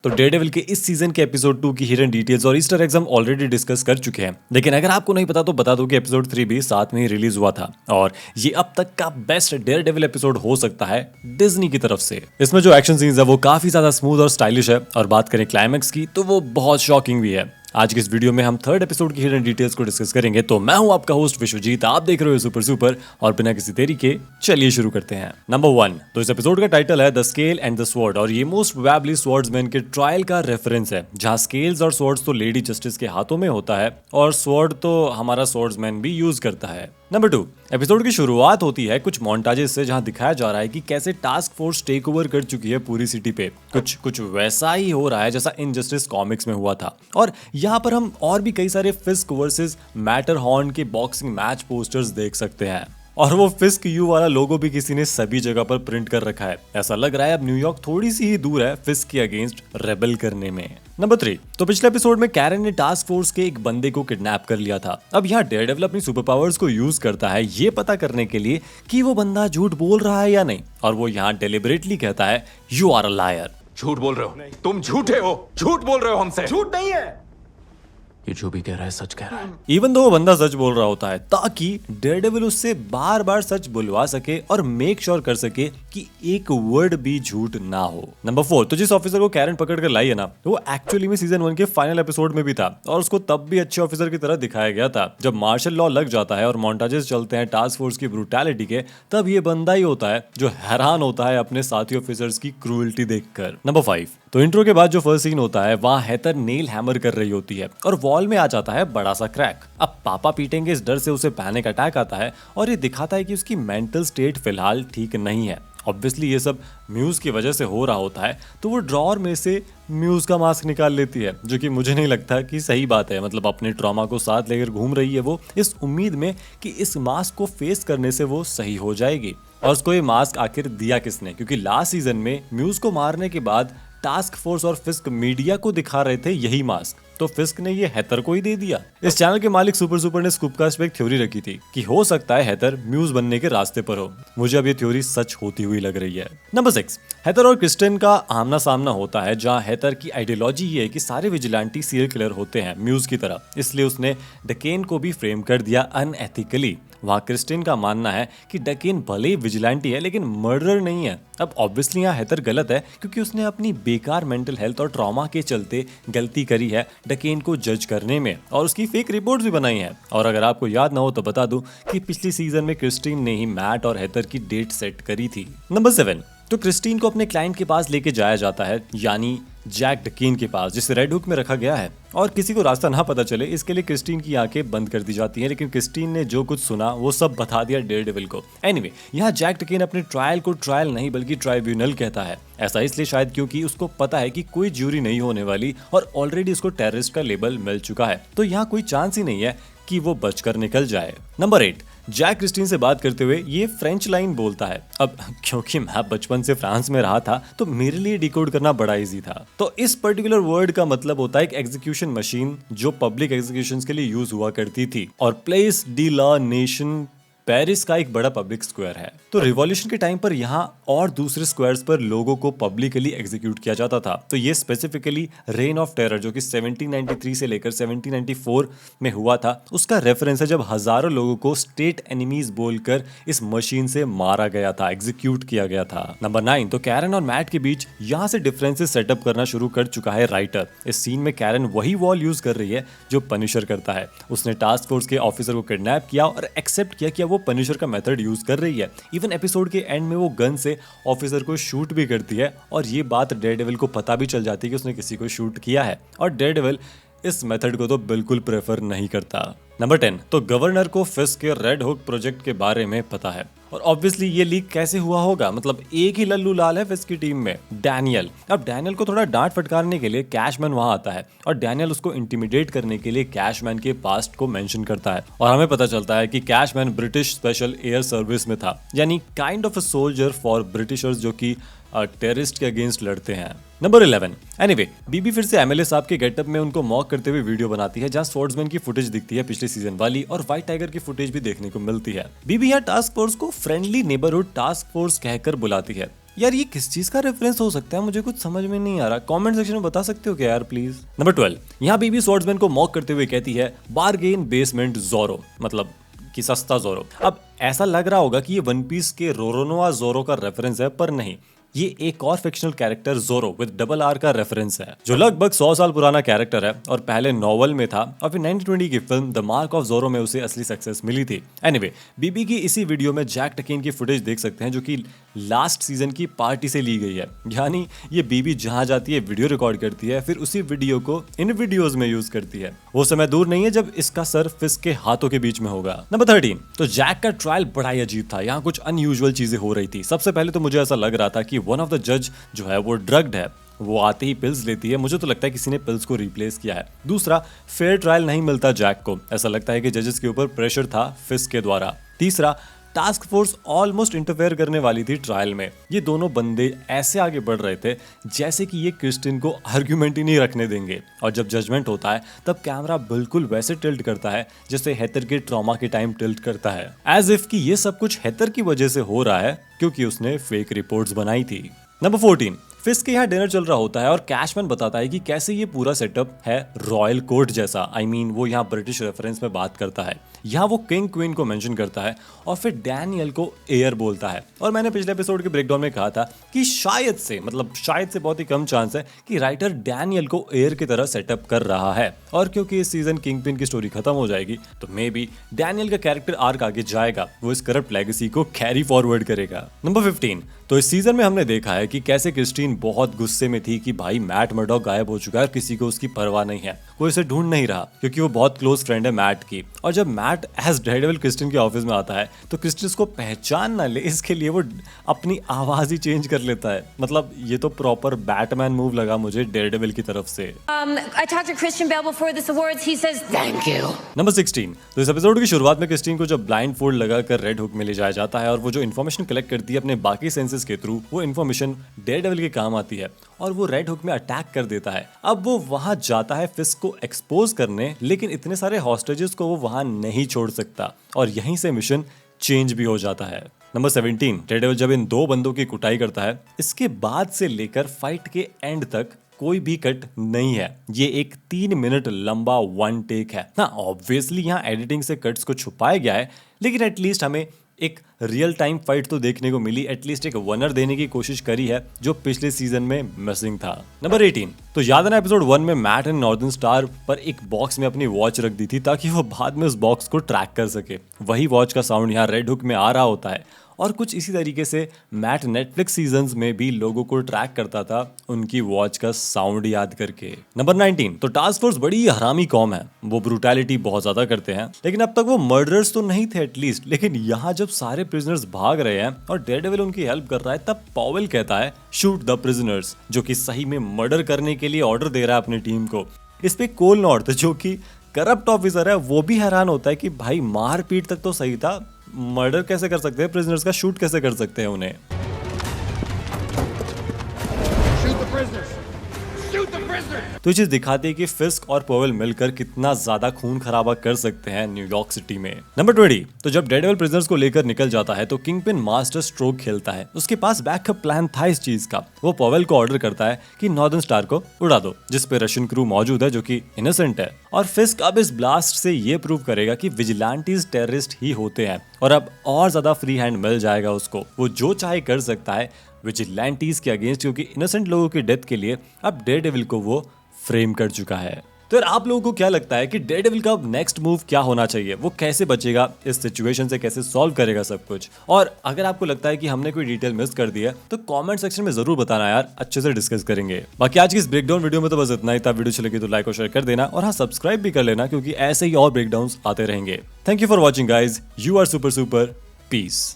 तो डेयरडेविल के इस सीजन के एपिसोड 2 की हिडन डिटेल्स और ईस्टर एग्स हम ऑलरेडी डिस्कस कर चुके हैं, लेकिन अगर आपको नहीं पता तो बता दो कि एपिसोड 3 भी साथ में ही रिलीज हुआ था और ये अब तक का बेस्ट डेयरडेविल एपिसोड हो सकता है डिज्नी की तरफ से। इसमें जो एक्शन सीन्स है वो काफी ज्यादा स्मूथ और स्टाइलिश है और बात करें क्लाइमैक्स की तो वो बहुत शॉकिंग भी है। आज की इस वीडियो में हम थर्ड एपिसोड की हिडन डिटेल्स को डिस्कस करेंगे। तो मैं हूं आपका होस्ट विश्वजीत, आप देख रहे हो सुपर सुपर और बिना किसी देरी के चलिए शुरू करते हैं। नंबर 1, तो इस एपिसोड का टाइटल है the scale and the sword और ये मोस्ट प्रोबेबली स्वॉर्ड्समैन के ट्रायल का रेफरेंस है, जहां स्केल्स और स्वॉर्ड्स तो लेडी जस्टिस के हाथों में होता है और स्वॉर्ड तो हमारा स्वॉर्ड्समैन भी यूज करता है। नंबर 2, एपिसोड की शुरुआत होती है कुछ मोन्टाजेस से, जहां दिखाया जा रहा है कि कैसे टास्क फोर्स टेक ओवर कर चुकी है पूरी सिटी पे। कुछ वैसा ही हो रहा है जैसा इनजस्टिस कॉमिक्स में हुआ था। और यहाँ पर हम और भी कई सारे फिस्क वर्सेस मैटरहॉर्न के बॉक्सिंग मैच पोस्टर्स देख सकते हैं और वो फिस्क यू वाला लोगो भी किसी ने सभी जगह पर प्रिंट कर रखा है। ऐसा लग रहा है अब न्यूयॉर्क थोड़ी सी ही दूर है फिस्क के अगेंस्ट रेबल करने में। नंबर 3, तो पिछले एपिसोड में कैरन ने टास्क फोर्स के एक बंदे को किडनैप कर लिया था। अब यहाँ डेयरडेविल अपनी सुपर पावर्स को यूज करता है ये पता करने के लिए कि वो बंदा झूठ बोल रहा है या नहीं, और वो यहाँ डेलिबरेटली कहता है यू आर अ लायर। झूठ बोल रहे हो, तुम झूठे हो, झूठ बोल रहे हो हमसे। झूठ नहीं है, ये जो भी कह रहा है सच कह रहा है। इवन दो वो बंदा सच बोल रहा होता है ताकि डेयरडेविल उससे बार बार सच बुलवा सके और मेक श्योर कर सके कि एक वर्ड भी झूठ ना हो। नंबर 4, तो जिस ऑफिसर को कैरन पकड़ कर लाई है ना, वो एक्चुअली में सीजन 1 के फाइनल एपिसोड में भी था और उसको तब भी अच्छे ऑफिसर की तरह दिखाया गया था। जब मार्शल लॉ लग जाता है और मोन्टाजेस चलते हैं टास्क फोर्स की ब्रूटैलिटी के, तब ये बंदा ही होता है जो हैरान होता है अपने साथी ऑफिसर्स की क्रूएल्टी देखकर। नंबर 5, तो इंट्रो के बाद जो फर्स्ट सीन होता है वहाँ हेथर नेल हैमर कर रही होती है और वॉल में आ जाता है बड़ा सा क्रैक। अब पापा पीटेंगे इस डर से उसे पैनिक अटैक आता है और ये दिखाता है कि उसकी मेंटल स्टेट फिलहाल ठीक नहीं है। ऑब्वियसली ये सब म्यूज की वजह से हो रहा होता है, तो वो ड्रॉअर में से म्यूज का मास्क निकाल लेती है, जो कि मुझे नहीं लगता कि सही बात है। मतलब अपने ट्रॉमा को साथ लेकर घूम रही है वो, इस उम्मीद में कि इस मास्क को फेस करने से वो सही हो जाएगी। और उसको ये मास्क आखिर दिया किसने, क्योंकि लास्ट सीजन में म्यूज को मारने के बाद टास्क फोर्स और फिस्क मीडिया को दिखा रहे थे यही मास्क, तो फिस्क ने ये हेथर को ही दे दिया। इस चैनल के मालिक सुपर सुपर ने स्कूपकास्ट पे एक थ्योरी रखी थी कि हो सकता है हेथर म्यूज बनने के रास्ते पर हो। मुझे अब ये थ्योरी सच होती हुई लग रही है। नंबर 6, हेथर और क्रिस्टिन का आमना सामना होता है, जहां हेथर की आइडियोलॉजी ये है कि सारे विजिलेंटी सीरियल किलर होते हैं म्यूज की तरह, इसलिए उसने डकेन को भी फ्रेम कर दिया अनएथिकली। वहाँ क्रिस्टिन का मानना है कि डकेन भले ही विजिलेंटी है लेकिन मर्डरर नहीं है। अब ऑब्वियसली यहाँ हेथर गलत है क्योंकि उसने अपनी बेकार मेंटल हेल्थ और ट्रॉमा के चलते गलती करी है डकेन को जज करने में और उसकी फेक रिपोर्ट्स भी बनाई हैं। और अगर आपको याद ना हो तो बता दूं कि पिछली सीजन में क्रिस्टिन ने ही मैट और हेथर की डेट सेट करी थी। नंबर 7, तो क्रिस्टीन को अपने क्लाइंट के पास लेके जाया जाता है, यानी जैक डकेन के पास, जिसे रेड हुक में रखा गया है, और किसी को रास्ता ना पता चले इसके लिए क्रिस्टीन की आंखें बंद कर दी जाती हैं। लेकिन क्रिस्टीन ने जो कुछ सुना वो सब बता दिया डेयरडेविल को। एनीवे, यहाँ जैक डकेन अपने ट्रायल को ट्रायल नहीं बल्कि ट्राइब्यूनल कहता है। ऐसा इसलिए शायद क्योंकि उसको पता है कि कोई ज्यूरी नहीं होने वाली और ऑलरेडी उसको टेररिस्ट का लेबल मिल चुका है, तो यहाँ कोई चांस ही नहीं है कि वो बचकर निकल जाए। नंबर 8, जैक क्रिस्टीन से बात करते हुए ये फ्रेंच लाइन बोलता है। अब क्योंकि मैं बचपन से फ्रांस में रहा था तो मेरे लिए डिकोड करना बड़ा इजी था। तो इस पर्टिकुलर वर्ड का मतलब होता है एक एग्जीक्यूशन मशीन जो पब्लिक एग्जीक्यूशंस के लिए यूज हुआ करती थी, और प्लेस डी ला नेशन पेरिस का एक बड़ा पब्लिक स्क्वायर है। तो रिवॉल्यूशन के टाइम पर यहाँ और दूसरे स्क्वायर्स पर लोगों को पब्लिकली एग्जीक्यूट किया जाता था। तो ये स्पेसिफिकली रेन ऑफ टेरर जो कि 1793 से लेकर 1794 में हुआ था, उसका रेफरेंस है, जब हजारों लोगों को स्टेट एनिमीज बोलकर इस मशीन से मारा गया था, एग्जीक्यूट किया गया था। नंबर 9, तो कैरन और मैट के बीच यहाँ से डिफरेंसेस सेटअप करना शुरू कर चुका है राइटर। इस सीन में कैरन वही वॉल यूज कर रही है जो पनिशर करता है। उसने टास्क फोर्स के ऑफिसर को किडनैप किया और एक्सेप्ट किया कि वो पनिशर का मेथड यूज कर रही है। इवन एपिसोड के एंड में वो गन से ऑफिसर को शूट भी करती है और ये बात डेयरडेविल को पता भी चल जाती है कि उसने किसी को शूट किया है, और डेयरडेविल इस मेथड को तो बिल्कुल प्रेफर नहीं करता। नंबर 10, तो गवर्नर को फिस्क के रेड हुक प्रोजेक्ट के बारे में पता है और ऑब्वियसली ये लीक कैसे हुआ होगा। मतलब एक ही लल्लू लाल है फिस्क की टीम में, डैनियल। अब डैनियल को थोड़ा डांट फटकारने के लिए कैशमैन वहां आता है और डैनियल उसको इंटिमिडेट करने के लिए कैशमैन के पास्ट को मेंशन करता है और हमें पता चलता है कि Cashman British special air service में था, यानी kind of a soldier for Britishers जो कि टेररिस्ट के अगेंस्ट लड़ते हैं। नंबर 11, एनीवे, बीबी फिर से एमएलए साहब के गेटअप में उनको मॉक करते हुए वीडियो बनाती है, जहां स्वॉर्ड्समैन की फुटेज दिखती है पिछले सीजन वाली और व्हाइट टाइगर की फुटेज भी देखने को मिलती है। बीबी यहाँ टास्क फोर्स को फ्रेंडली नेबरहुड टास्क फोर्स कहकर बुलाती है। यार ये किस चीज का रेफरेंस हो सकता है, मुझे कुछ समझ में नहीं आ रहा। कमेंट सेक्शन में बता सकते हो क्या यार प्लीज। नंबर 12, यहाँ बीबी स्वॉर्ड्समैन को मॉक करते हुए कहती है बारगेन बेसमेंट जोरो, मतलब कि सस्ता जोरो। अब ऐसा लग रहा होगा कि ये वन पीस के रोरोनोआ जोरो का रेफरेंस है, पर नहीं, ये एक और फिक्शनल कैरेक्टर जोरो विद डबल आर का रेफरेंस है, जो लगभग 100 साल पुराना कैरेक्टर है और पहले नॉवल में था और फिर 1920 की फिल्म द मार्क ऑफ जोरो में उसे असली सक्सेस मिली थी। एनीवे, बीबी की इसी वीडियो में जैक टकीन की फुटेज देख सकते हैं, जो कि लास्ट सीजन की पार्टी से ली गई है। यानी ये बीबी जहां जाती है वीडियो रिकॉर्ड करती है, फिर उसी वीडियो को इन वीडियोस में यूज करती है। वो समय दूर नहीं है जब इसका सर फिस्क के हाथों के बीच में होगा। नंबर 13, तो जैक का ट्रायल बड़ा ही अजीब था। यहाँ कुछ अनयूजुअल चीजें हो रही थी। सबसे पहले तो मुझे ऐसा लग रहा था कि वन ऑफ द जज जो है वो ड्रग्ड है, वो आते ही पिल्स लेती है। मुझे तो लगता है किसी ने पिल्स को रिप्लेस किया है। दूसरा, फेयर ट्रायल नहीं मिलता जैक को, ऐसा लगता है कि जजेस के ऊपर प्रेशर था फिस्क के द्वारा। तीसरा, टास्क फोर्स ऑलमोस्ट इंटरफेयर करने वाली थी ट्रायल में। ये दोनों बंदे ऐसे आगे बढ़ रहे थे जैसे कि ये क्रिस्टिन को आर्ग्यूमेंट ही नहीं रखने देंगे, और जब जजमेंट होता है तब कैमरा बिल्कुल वैसे टिल्ट करता है जैसे हेथर के ट्रॉमा के टाइम टिल्ट करता है, एज इफ कि ये सब कुछ हेथर की वजह से हो रहा है क्योंकि उसने फेक रिपोर्ट्स बनाई थी। नंबर 14, फिस्क के यहाँ डिनर चल रहा होता है और कैशमैन बताता है कि कैसे ये पूरा सेटअप है रॉयल कोर्ट जैसा। आई मीन वो यहाँ ब्रिटिश रेफरेंस में बात करता है। यहाँ वो किंग क्वीन को मेंशन करता है और फिर डैनियल को एयर बोलता है। और मैंने पिछले एपिसोड के ब्रेकडाउन में कहा था कि शायद से बहुत ही कम चांस है कि राइटर डैनियल को एयर की तरह सेटअप कर रहा है, और क्योंकि इस सीजन किंग पिन की स्टोरी खत्म हो जाएगी तो मे बी डैनियल का कैरेक्टर आर्क आगे जाएगा, वो इस करप्ट लेगेसी को कैरी फॉरवर्ड करेगा। नंबर 15, तो इस सीजन में हमने देखा है कि कैसे क्रिस्टीन बहुत गुस्से में थी कि भाई मैट मर्डॉक गायब हो चुका है और किसी को उसकी परवाह नहीं है, कोई उसे ढूंढ नहीं रहा क्योंकि वो बहुत क्लोज फ्रेंड है मैट की। और जब मैट एज डेयरडेविल क्रिस्टीन के ऑफिस में आता है तो क्रिस्टीन उसको पहचान ना ले इसके लिए वो अपनी आवाज ही चेंज कर लेता है। मतलब ये तो प्रॉपर बैटमैन मूव लगा मुझे डेयरडेविल की तरफ से। I talked to Christian Bale before this awards. He says thank you. Number 16, तो इस एपिसोड की शुरुआत में क्रिस्टीन को जब ब्लाइंड फोल्ड लगाकर रेड हुक में ले जाया जाता है और वो जो इन्फॉर्मेशन कलेक्ट करती है अपने बाकी सेंसेस के थ्रू, वो इन्फॉर्मेशन डेयरडेविल के काम आती है और वो रेड हुक में अटैक कर देता है। अब वो वहां जाता है फिस्क को एक्सपोज करने, लेकिन इतने सारे हॉस्टेजेस को वो वहां नहीं छोड़ सकता और यहीं से मिशन चेंज भी हो जाता है। नंबर 17, डेयरडेविल जब इन दो बंदों की कुटाई करता है, इसके बाद से लेकर फाइट के एंड तक कोई भी कट नहीं है। ये एक 3 मिनट लंबा वन टेक है। हाँ, ऑब्वियसली यहाँ एडिटिंग से कट्स को छुपाया गया है, लेकिन एटलीस्ट हमें एक रियल टाइम फाइट तो देखने को मिली। एटलीस्ट एक वनर देने की कोशिश करी है जो पिछले सीजन में मिसिंग था। नंबर 18, तो याद है ना एपिसोड 1 में मैट एंड नॉर्दर्न स्टार पर एक बॉक्स में अपनी वॉच रख दी थी ताकि वो बाद में उस बॉक्स को ट्रैक कर सके। वही वॉच का साउंड यहाँ रेड हुक में आ रहा होता है और कुछ इसी तरीके से मैट नेटफ्लिक्स सीजन्स में भी लोगों को ट्रैक करता था उनकी वॉच का साउंड याद करके। नंबर 19, तो टास्क फोर्स बड़ी हरामी कॉम है, वो ब्रूटैलिटी बहुत ज्यादा करते हैं, लेकिन अब तक वो मर्डरर्स तो नहीं थे एटलीस्ट। लेकिन यहाँ जब सारे प्रिजनर्स भाग रहे हैं और डेयरडेविल उनकी हेल्प कर रहा है, तब पॉवेल कहता है शूट द प्रिजनर्स, जो कि सही में मर्डर करने के लिए ऑर्डर दे रहा है अपनी टीम को। इस पे कोल नॉर्थ जो कि करप्ट ऑफिसर है वो भी हैरान होता है कि भाई मार पीट तक तो सही था, मर्डर कैसे कर सकते हैं प्रिजनर्स का, शूट कैसे कर सकते हैं उन्हें। तो ये चीज दिखाती है कि फिस्क और पॉवेल मिलकर कितना ज्यादा खून खराबा कर सकते हैं न्यूयॉर्क सिटी में। नंबर 20, तो जब डेयरडेविल प्रिजनर्स को लेकर निकल जाता है तो किंगपिन मास्टर स्ट्रोक खेलता है। उसके पास बैकअप प्लान था इस चीज का। वो पॉवेल को ऑर्डर करता है कि नॉर्दर्न स्टार को उड़ा दो, जिस पे रशियन क्रू मौजूद है जो कि इनोसेंट है। और फिस्क अब इस ब्लास्ट से ये प्रूव करेगा कि विजिलेंटीज टेररिस्ट ही होते हैं और अब और ज्यादा फ्री हैंड मिल जाएगा उसको, वो जो चाहे कर सकता है विजिलेंटीज के अगेंस्ट, क्योंकि इनोसेंट लोगों की डेथ के लिए अब डेयरडेविल को वो फ्रेम कर चुका है। तो यार आप लोगों को क्या लगता है कि डेयरडेविल का नेक्स्ट मूव क्या होना चाहिए, वो कैसे बचेगा इस सिचुएशन से, कैसे सॉल्व करेगा सब कुछ? और अगर आपको लगता है कि हमने कोई डिटेल मिस कर दी है तो कमेंट सेक्शन में जरूर बताना यार, अच्छे से डिस्कस करेंगे। बाकी आज की इस ब्रेकडाउन वीडियो में तो बस इतना ही था। वीडियो अच्छी लगी तो लाइक और शेयर कर देना और हाँ सब्सक्राइब भी कर लेना, क्योंकि ऐसे ही और ब्रेकडाउन्स आते रहेंगे। Thank you for watching guys, you are super super, piece.